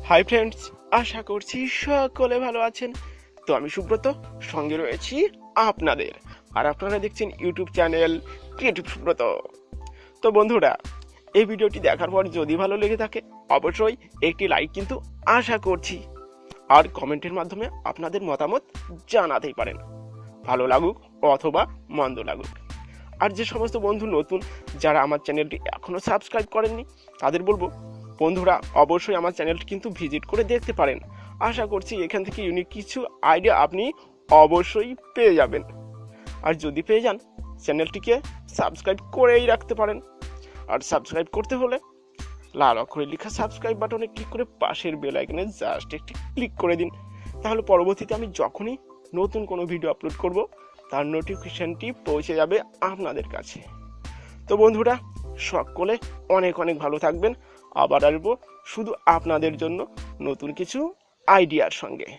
Hi friends, আশা করছি সকলে ভালো আছেন। তো আমি সুব্রত, সঙ্গে রয়েছি আপনাদের, আর আপনারা দেখছেন ইউটিউব চ্যানেল ক্রিয়েটিভ সুব্রত। তো বন্ধুরা, এই ভিডিওটি দেখার পর যদি ভালো লেগে থাকে অবশ্যই একটি লাইক কিন্তু আশা করছি, আর কমেন্টের মাধ্যমে আপনাদের মতামত জানাতেই পারেন, ভালো লাগুক অথবা মন্দ লাগুক। আর যে সমস্ত বন্ধু নতুন, যারা আমার চ্যানেলটি এখনও সাবস্ক্রাইব করেননি, তাদের বলবো বন্ধুরা অবশ্যই আমার চ্যানেলটি কিন্তু ভিজিট করে দেখতে পারেন। আশা করছি এখান থেকে ইউনিক কিছু আইডিয়া আপনি অবশ্যই পেয়ে যাবেন। আর যদি পেয়ে যান, চ্যানেলটিকে সাবস্ক্রাইব করেই রাখতে পারেন। আর সাবস্ক্রাইব করতে হলে লাল অক্ষরে লেখা সাবস্ক্রাইব বাটনে ক্লিক করে পাশের বেল আইকনে জাস্ট একটি ক্লিক করে দিন। তাহলে পরবর্তীতে আমি যখনই নতুন কোনো ভিডিও আপলোড করব, তার নোটিফিকেশনটি পৌঁছে যাবে আপনাদের কাছে। তো বন্ধুরা, সকলে অনেক অনেক ভালো থাকবেন। আবার আসবো শুধু আপনাদের জন্য নতুন কিছু আইডিয়ার সঙ্গে।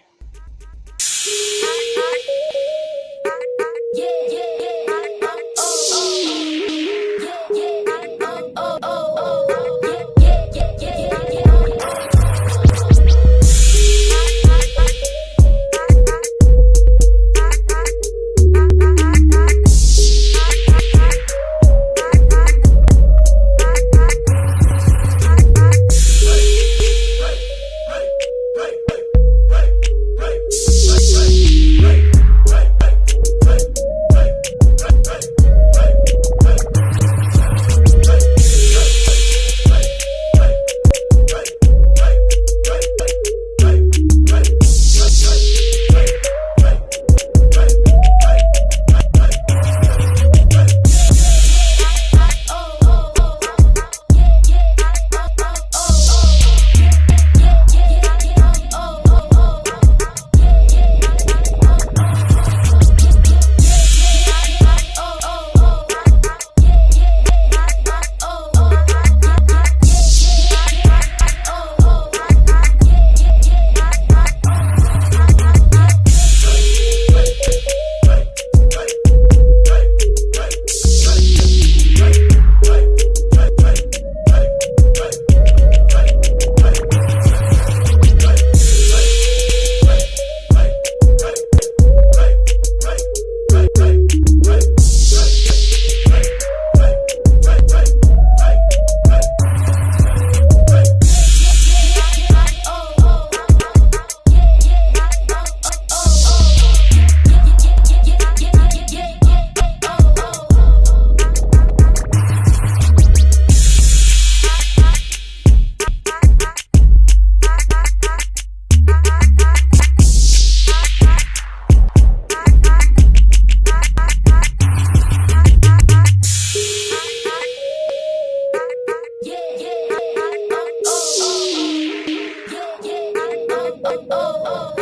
Oh, oh, oh.